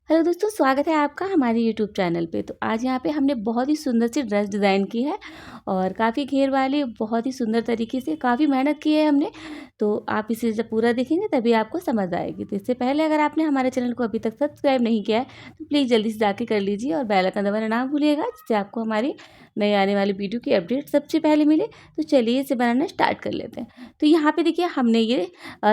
Hello दोस्तों, स्वागत है आपका हमारे यूट्यूब चैनल पे। तो आज यहाँ पे हमने बहुत ही सुंदर सी ड्रेस डिज़ाइन की है और काफ़ी घेर वाली, बहुत ही सुंदर तरीके से, काफ़ी मेहनत की है हमने। तो आप इसे जब पूरा देखेंगे तभी आपको समझ आएगी। तो इससे पहले अगर आपने हमारे चैनल को अभी तक सब्सक्राइब नहीं किया है तो प्लीज़ जल्दी से जाके कर लीजिए और बेल आइकन दबाना ना भूलिएगा, जिससे आपको हमारी नई आने वाली वीडियो की अपडेट सबसे पहले मिले। तो चलिए इसे बनाना स्टार्ट कर लेते हैं। तो यहाँ पे देखिए हमने ये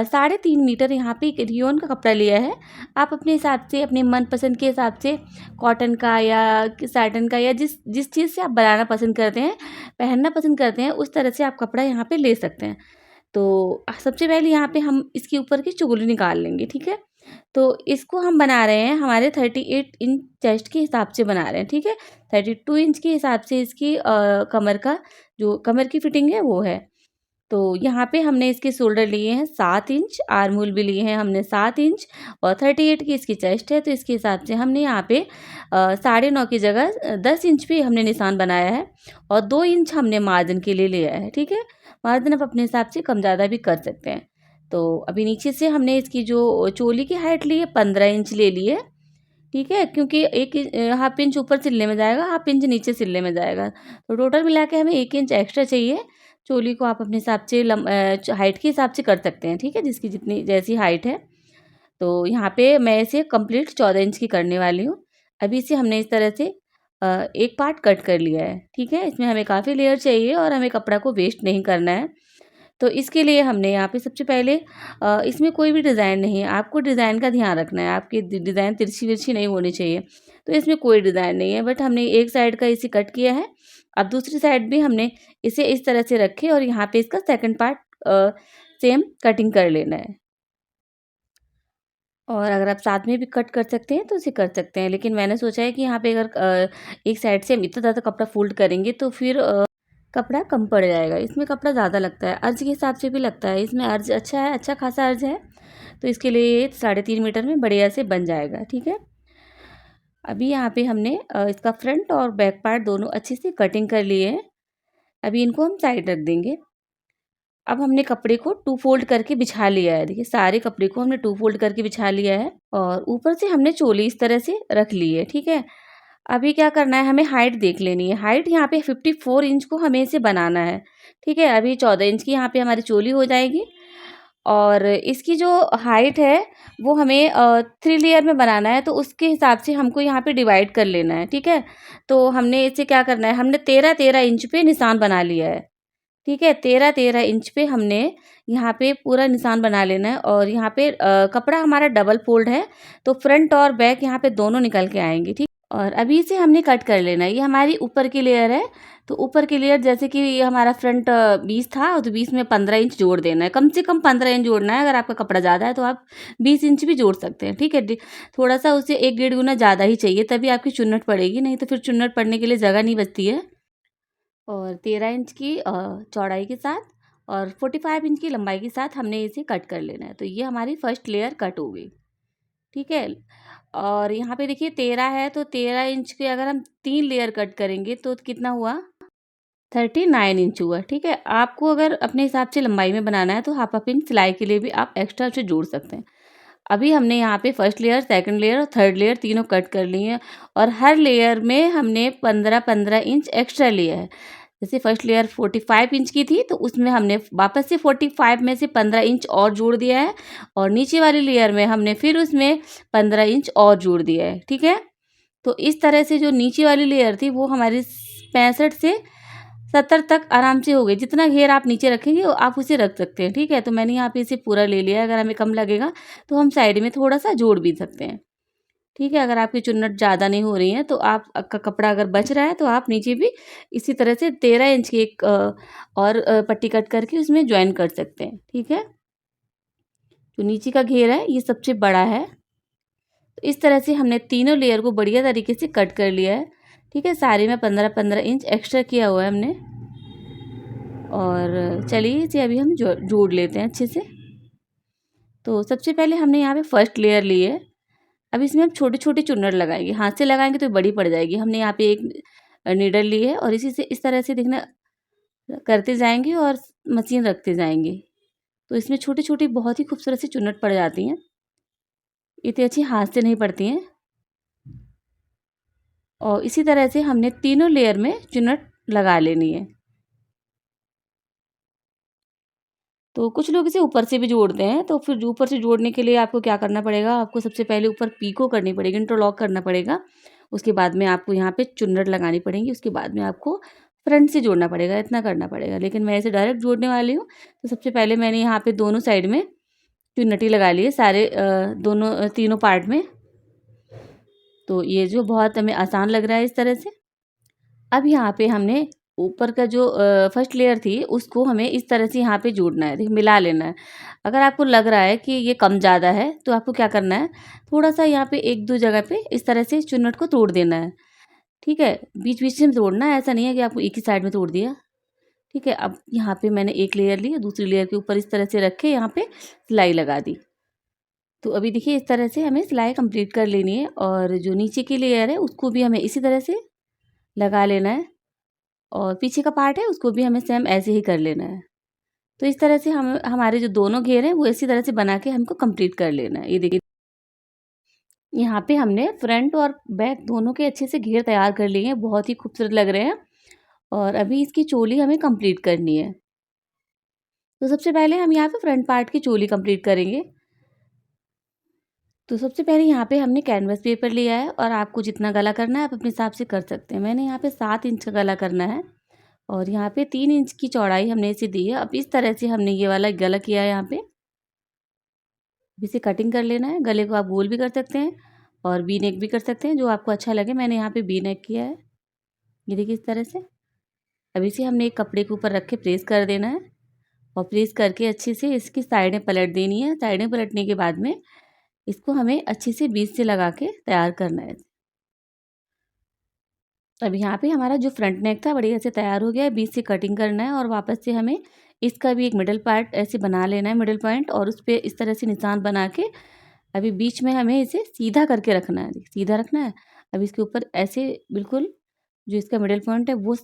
3.5 मीटर यहाँ पे एक रियोन का कपड़ा लिया है। आप अपने हिसाब से, अपने मनपसंद के हिसाब से कॉटन का या साटन का या जिस जिस चीज़ से आप बनाना पसंद करते हैं, पहनना पसंद करते हैं, उस तरह से आप कपड़ा यहाँ पे ले सकते हैं। तो सबसे पहले यहाँ पे हम इसके ऊपर की चुगली निकाल लेंगे, ठीक है? तो इसको हम बना रहे हैं हमारे 38 इंच चेस्ट के हिसाब से बना रहे हैं, ठीक है? 32 इंच के हिसाब से इसकी कमर का जो कमर की फिटिंग है वो है। तो यहाँ पे हमने इसके शोल्डर लिए हैं 7 इंच, आर्म होल भी लिए हैं हमने 7 इंच और 38 की इसकी चेस्ट है। तो इसके हिसाब से हमने यहाँ पे 9.5 की जगह 10 इंच पे हमने निशान बनाया है और 2 इंच हमने मार्जिन के लिए लिया है, ठीक है? मार्जिन आप अपने हिसाब से कम ज़्यादा भी कर सकते हैं। तो अभी नीचे से हमने इसकी जो चोली की हाइट ली है 15 इंच ले ली है, ठीक है? क्योंकि हाफ इंच ऊपर सिलने में जाएगा, हाफ इंच नीचे सिलने में जाएगा। तो टोटल मिला के हमें 1 इंच एक्स्ट्रा चाहिए। चोली को आप अपने हिसाब से हाइट के हिसाब से कर सकते हैं, ठीक है? जिसकी जितनी जैसी हाइट है। तो यहाँ पे मैं इसे कंप्लीट 14 इंच की करने वाली हूँ। अभी इसे हमने इस तरह से एक पार्ट कट कर लिया है, ठीक है? इसमें हमें काफ़ी लेयर चाहिए और हमें कपड़ा को वेस्ट नहीं करना है। तो इसके लिए हमने यहाँ पे सबसे पहले इसमें कोई भी डिज़ाइन नहीं है, आपको डिज़ाइन का ध्यान रखना है, आपकी डिज़ाइन तिरछी-विरछी नहीं होनी चाहिए। तो इसमें कोई डिज़ाइन नहीं है, बट हमने एक साइड का इसे कट किया है। अब दूसरी साइड भी हमने इसे इस तरह से रखे और यहाँ पे इसका सेकंड पार्ट सेम कटिंग कर लेना है। और अगर आप साथ में भी कट कर सकते हैं तो उसे कर सकते हैं, लेकिन मैंने सोचा है कि यहाँ पे अगर एक साइड से हम इतना ज़्यादा कपड़ा फ़ोल्ड करेंगे तो फिर कपड़ा कम पड़ जाएगा। इसमें कपड़ा ज़्यादा लगता है, अर्ज के हिसाब से भी लगता है। इसमें अर्ज अच्छा है, अच्छा खासा अर्ज है। तो इसके लिए ये 3.5 मीटर में बढ़िया से बन जाएगा, ठीक है? अभी यहाँ पे हमने इसका फ्रंट और बैक पार्ट दोनों अच्छे से कटिंग कर लिए हैं। अभी इनको हम साइड रख देंगे। अब हमने कपड़े को 2 फोल्ड करके बिछा लिया है। देखिए सारे कपड़े को हमने 2 फोल्ड करके बिछा लिया है और ऊपर से हमने चोली इस तरह से रख ली है, ठीक है? अभी क्या करना है, हमें हाइट देख लेनी है। हाइट यहाँ पे 54 इंच को हमें इसे बनाना है, ठीक है? अभी 14 इंच की यहाँ पे हमारी चोली हो जाएगी और इसकी जो हाइट है वो हमें 3 लेयर में बनाना है, तो उसके हिसाब से हमको यहाँ पे डिवाइड कर लेना है, ठीक है? तो हमने इसे क्या करना है, हमने 13-13 इंच पे निशान बना लिया है, ठीक है? 13-13 इंच पे हमने यहाँ पे पूरा निशान बना लेना है और यहाँ पे कपड़ा हमारा डबल फोल्ड है, तो फ्रंट और बैक यहाँ पे दोनों निकल के आएंगे, ठीक? और अभी इसे हमने कट कर लेना है। ये हमारी ऊपर की लेयर है, तो ऊपर की लेयर जैसे कि ये हमारा फ्रंट 20 था, तो 20 में 15 इंच जोड़ देना है। कम से कम 15 इंच जोड़ना है। अगर आपका कपड़ा ज़्यादा है तो आप 20 इंच भी जोड़ सकते हैं, ठीक है? थोड़ा सा उसे 1 डेढ़ गुना ज़्यादा ही चाहिए, तभी आपकी चुन्नट पड़ेगी, नहीं तो फिर चुन्नट पड़ने के लिए जगह नहीं बचती है। और 13 इंच की चौड़ाई के साथ और 45 इंच की लंबाई के साथ हमने इसे कट कर लेना है। तो ये हमारी फर्स्ट लेयर कट हो गई, ठीक है? और यहाँ पे देखिए 13 है, तो 13 इंच के अगर हम 3 लेयर कट करेंगे तो कितना हुआ, 39 इंच हुआ, ठीक है? आपको अगर अपने हिसाब से लंबाई में बनाना है तो हाफ इंच सिलाई के लिए भी आप एक्स्ट्रा से जोड़ सकते हैं। अभी हमने यहाँ पे फर्स्ट लेयर, सेकंड लेयर और थर्ड लेयर तीनों कट कर लिए हैं और हर लेयर में हमने 15-15 इंच एक्स्ट्रा लिया है। जैसे फर्स्ट लेयर 45 इंच की थी, तो उसमें हमने वापस से 45 में से 15 इंच और जोड़ दिया है और नीचे वाली लेयर में हमने फिर उसमें 15 इंच और जोड़ दिया है, ठीक है? तो इस तरह से जो नीचे वाली लेयर थी वो हमारी 65 से 70 तक आराम से हो गई। जितना घेर आप नीचे रखेंगे आप उसे रख सकते हैं, ठीक है? तो मैंने यहाँ पे इसे पूरा ले लिया है। अगर हमें कम लगेगा तो हम साइड में थोड़ा-सा जोड़ भी सकते हैं, ठीक है? अगर आपकी चुन्नट ज़्यादा नहीं हो रही है तो आप का कपड़ा अगर बच रहा है तो आप नीचे भी इसी तरह से 13 इंच की एक और पट्टी कट करके उसमें जॉइन कर सकते हैं, ठीक है? जो नीचे का घेर है ये सबसे बड़ा है। तो इस तरह से हमने तीनों लेयर को बढ़िया तरीके से कट कर लिया है, ठीक है? सारे में 15-15 इंच एक्स्ट्रा किया हुआ है हमने। और चलिए इसे अभी हम जोड़ लेते हैं अच्छे से। तो सबसे पहले हमने यहाँ पे फर्स्ट लेयर ली है। अब इसमें हम छोटे-छोटे चुन्नट लगाएंगे। हाथ से लगाएंगे तो बड़ी पड़ जाएगी। हमने यहाँ पे एक नीडल ली है और इसी से इस तरह से देखना करते जाएंगे और मशीन रखते जाएंगे। तो इसमें छोटी-छोटी बहुत ही खूबसूरत सी चुन्नट पड़ जाती हैं। इतनी अच्छी हाथ से नहीं पड़ती हैं। और इसी तरह से हमने तीनों लेयर में चुन्नट लगा लेनी है। तो कुछ लोग इसे ऊपर से भी जोड़ते हैं, तो फिर ऊपर से जोड़ने के लिए आपको क्या करना पड़ेगा, आपको सबसे पहले ऊपर पीको करनी पड़ेगी, इंटरलॉक करना पड़ेगा। उसके बाद में आपको यहाँ पे चुन्नट लगानी पड़ेगी, उसके बाद में आपको फ्रंट से जोड़ना पड़ेगा, इतना करना पड़ेगा। लेकिन मैं इसे डायरेक्ट जोड़ने वाली हूँ, तो सबसे पहले मैंने यहाँ पे दोनों साइड में चुन्नटी लगा ली है, सारे तीनों पार्ट में। तो ये जो बहुत हमें आसान लग रहा है इस तरह से। अब यहाँ पे हमने ऊपर का जो फर्स्ट लेयर थी उसको हमें इस तरह से यहाँ पे जोड़ना है, देखिए मिला लेना है। अगर आपको लग रहा है कि ये कम ज़्यादा है तो आपको क्या करना है, थोड़ा सा यहाँ पे एक दो जगह पे इस तरह से चुन्नट को तोड़ देना है। ठीक है, बीच बीच से तोड़ना है, ऐसा नहीं है कि आपको एक ही साइड में तोड़ दिया। ठीक है, अब यहाँ पे मैंने एक लेयर ली, दूसरी लेयर के ऊपर इस तरह से रख के यहाँ पे सिलाई लगा दी। तो अभी देखिए इस तरह से हमें सिलाई कंप्लीट कर लेनी है, और जो नीचे की लेयर है उसको भी हमें इसी तरह से लगा लेना है, और पीछे का पार्ट है उसको भी हमें सेम ऐसे ही कर लेना है। तो इस तरह से हम हमारे जो दोनों घेर हैं वो इसी तरह से बना के हमको कंप्लीट कर लेना है। ये देखिए यहाँ पे हमने फ्रंट और बैक दोनों के अच्छे से घेर तैयार कर लिए हैं, बहुत ही खूबसूरत लग रहे हैं। और अभी इसकी चोली हमें कंप्लीट करनी है। तो सबसे पहले हम यहाँ पे फ्रंट पार्ट की चोली कंप्लीट करेंगे। तो सबसे पहले यहाँ पे हमने कैनवस पेपर लिया है, और आपको जितना गला करना है आप अपने हिसाब से कर सकते हैं। मैंने यहाँ पे 7 इंच का गला करना है, और यहाँ पे 3 इंच की चौड़ाई हमने इसे दी है। अब इस तरह से हमने ये वाला गला किया है यहाँ पे। इसे कटिंग कर लेना है। गले को आप गोल भी कर सकते हैं और वी नेक भी कर सकते हैं, जो आपको अच्छा लगे। मैंने यहाँ पे वी नेक किया है, ये देखिए इस तरह से। अब इसे हमने एक कपड़े के ऊपर रख के प्रेस कर देना है, और प्रेस करके अच्छे से इसकी साइडें पलट देनी है। साइडें पलटने के बाद में इसको हमें अच्छे से बीच से लगा के तैयार करना है। अब यहाँ पे हमारा जो फ्रंट नेक था बढ़िया से तैयार हो गया है। बीच से कटिंग करना है, और वापस से हमें इसका भी एक मिडल पार्ट ऐसे बना लेना है, मिडल पॉइंट, और उस पर इस तरह से निशान बना के अभी बीच में हमें इसे सीधा करके रखना है, सीधा रखना है। अब इसके ऊपर ऐसे बिल्कुल जो इसका मिडल पॉइंट है वो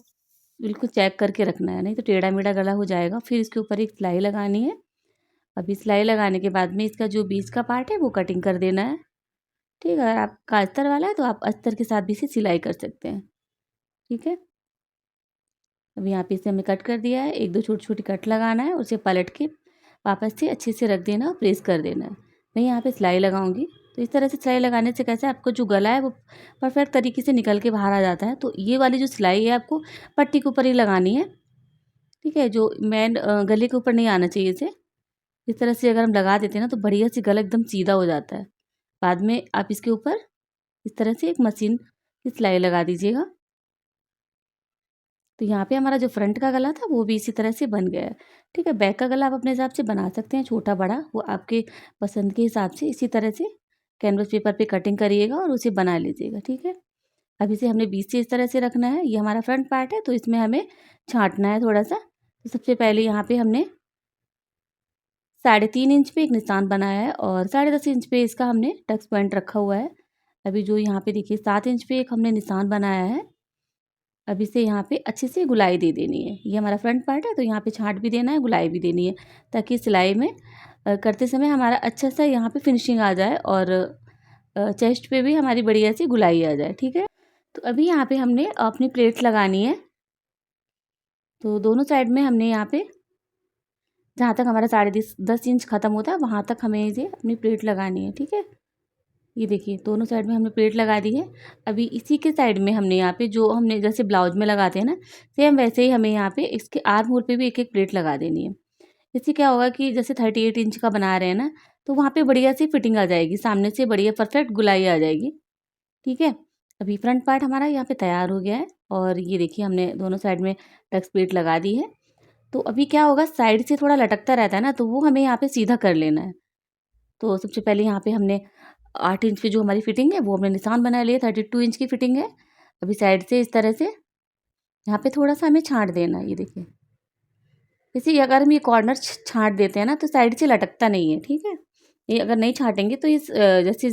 बिल्कुल चेक करके रखना है, नहीं तो टेढ़ा मेढ़ा गला हो जाएगा। फिर इसके ऊपर एक सिलाई लगानी है। अभी सिलाई लगाने के बाद में इसका जो बीच का पार्ट है वो कटिंग कर देना है। ठीक है, अगर आपका अस्तर वाला है तो आप अस्तर के साथ भी इसे सिलाई कर सकते हैं। ठीक है, अब यहाँ पे इसे हमने कट कर दिया है। एक दो छोटी छोटी कट लगाना है, उसे पलट के वापस से अच्छे से रख देना और प्रेस कर देना है। मैं यहाँ पे सिलाई लगाऊंगी, तो इस तरह से सिलाई लगाने से कैसे आपको जो गला है वो परफेक्ट तरीके से निकल के बाहर आ जाता है। तो ये वाली जो सिलाई है आपको पट्टी के ऊपर ही लगानी है। ठीक है, जो मेन गले के ऊपर नहीं आना चाहिए इसे। इस तरह से अगर हम लगा देते हैं ना तो बढ़िया से गला एकदम सीधा हो जाता है। बाद में आप इसके ऊपर इस तरह से एक मशीन की सिलाई लगा दीजिएगा। तो यहाँ पे हमारा जो फ्रंट का गला था वो भी इसी तरह से बन गया है। ठीक है, बैक का गला आप अपने हिसाब से बना सकते हैं, छोटा बड़ा वो आपके पसंद के हिसाब से। इसी तरह से कैनवस पेपर पे कटिंग करिएगा और उसे बना लीजिएगा। ठीक है, अब इसे हमने बीच से इस तरह से रखना है। ये हमारा फ्रंट पार्ट है, तो इसमें हमें छाँटना है थोड़ा सा। तो सबसे पहले यहाँ पे हमने 3.5 इंच पे एक निशान बनाया है, और 10.5 इंच पे इसका हमने टक्स पॉइंट रखा हुआ है। अभी जो यहाँ पे देखिए 7 इंच पे एक हमने निशान बनाया है। अब इसे यहाँ पे अच्छे से गुलाई दे देनी है। ये हमारा फ्रंट पार्ट है, तो यहाँ पे छांट भी देना है, गुलाई भी देनी है, ताकि सिलाई में करते समय हमारा अच्छा सा यहाँ पे फिनिशिंग आ जाए, और चेस्ट पे भी हमारी बढ़िया सी गुलाई आ जाए। ठीक है, तो अभी यहाँ पे हमने अपनी प्लेट लगानी है। तो दोनों साइड में हमने यहाँ पे जहाँ तक हमारा 10.5 इंच ख़त्म होता है वहाँ तक हमें ये अपनी प्लेट लगानी है। ठीक है, ये देखिए दोनों साइड में हमने प्लेट लगा दी है। अभी इसी के साइड में हमने यहाँ पे जो हमने जैसे ब्लाउज में लगाते हैं ना, सेम वैसे ही हमें यहाँ पे इसके आर्म होल पे भी एक एक प्लेट लगा देनी है। इससे क्या होगा कि जैसे 38 इंच का बना रहे हैं ना, तो वहाँ पे बढ़िया सी फिटिंग आ जाएगी, सामने से बढ़िया परफेक्ट गुलाई आ जाएगी। ठीक है, अभी फ्रंट पार्ट हमारा यहाँ पे तैयार हो गया है, और ये देखिए हमने दोनों साइड में टक्स प्लेट लगा दी है। तो अभी क्या होगा, साइड से थोड़ा लटकता रहता है ना, तो वो हमें यहाँ पे सीधा कर लेना है। तो सबसे पहले यहाँ पे हमने 8 इंच पे जो हमारी फिटिंग है वो हमने निशान बना लिया। 32 इंच की फिटिंग है। अभी साइड से इस तरह से यहाँ पे थोड़ा सा हमें छाँट देना है, ये देखिए। जैसे अगर हम ये कॉर्नर छाँट देते हैं ना तो साइड से लटकता नहीं है। ठीक है, ये अगर नहीं छाँटेंगे तो इस जैसे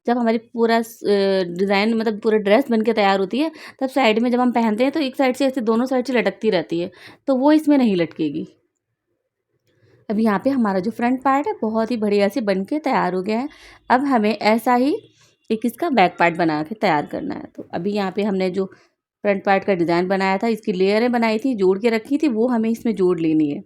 जब हमारी पूरा डिज़ाइन मतलब पूरा ड्रेस बन के तैयार होती है, तब साइड में जब हम पहनते हैं तो एक साइड से ऐसे दोनों साइड से लटकती रहती है, तो वो इसमें नहीं लटकेगी। अब यहाँ पे हमारा जो फ्रंट पार्ट है बहुत ही बढ़िया से बन के तैयार हो गया है। अब हमें ऐसा ही एक इसका बैक पार्ट बना के तैयार करना है। तो अभी यहाँ पे हमने जो फ्रंट पार्ट का डिज़ाइन बनाया था, इसकी लेयरें बनाई थी, जोड़ के रखी थी, वो हमें इसमें जोड़ लेनी है।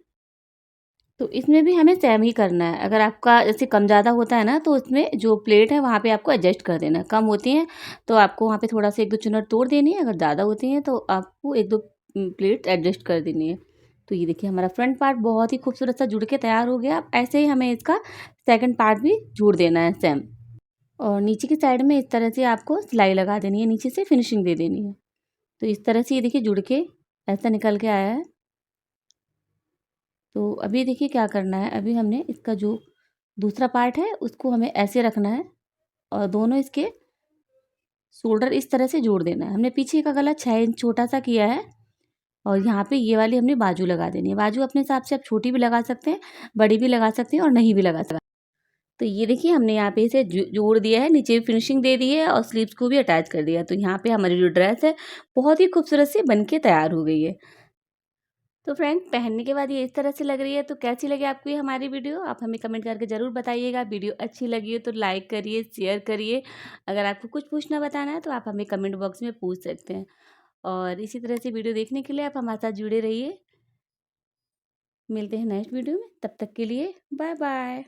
तो इसमें भी हमें सेम ही करना है। अगर आपका जैसे कम ज़्यादा होता है ना, तो उसमें जो प्लेट है वहाँ पे आपको एडजस्ट कर देना है। कम होती हैं तो आपको वहाँ पे थोड़ा-सा 1-2 चुनट तोड़ देनी है, अगर ज़्यादा होती हैं तो आपको 1-2 प्लेट एडजस्ट कर देनी है। तो ये देखिए हमारा फ्रंट पार्ट बहुत ही खूबसूरत सा जुड़ के तैयार हो गया। अब ऐसे ही हमें इसका सेकंड पार्ट भी जोड़ देना है सेम। और नीचे की साइड में इस तरह से आपको सिलाई लगा देनी है, नीचे से फिनिशिंग दे देनी है। तो इस तरह से ये देखिए जुड़ के ऐसा निकल के आया है। तो अभी देखिए क्या करना है, अभी हमने इसका जो दूसरा पार्ट है उसको हमें ऐसे रखना है और दोनों इसके शोल्डर इस तरह से जोड़ देना है। हमने पीछे का गला 6 इंच छोटा सा किया है और यहाँ पे ये वाली हमने बाजू लगा देनी है। बाजू अपने हिसाब से आप छोटी भी लगा सकते हैं, बड़ी भी लगा सकते हैं और नहीं भी लगा सकते। तो ये देखिए हमने यहाँ पे इसे जोड़ दिया है, नीचे भी फिनिशिंग दे दी है और स्लीव्स को भी अटैच कर दिया। तो यहाँ पे हमारी जो ड्रेस है बहुत ही खूबसूरत सी बन के तैयार हो गई है। तो फ्रेंड्स पहनने के बाद ये इस तरह से लग रही है। तो कैसी लगी आपको ये हमारी वीडियो, आप हमें कमेंट करके ज़रूर बताइएगा। वीडियो अच्छी लगी हो तो लाइक करिए, शेयर करिए। अगर आपको कुछ पूछना बताना है तो आप हमें कमेंट बॉक्स में पूछ सकते हैं। और इसी तरह से वीडियो देखने के लिए आप हमारे साथ जुड़े रहिए। मिलते हैं नेक्स्ट वीडियो में, तब तक के लिए बाय बाय।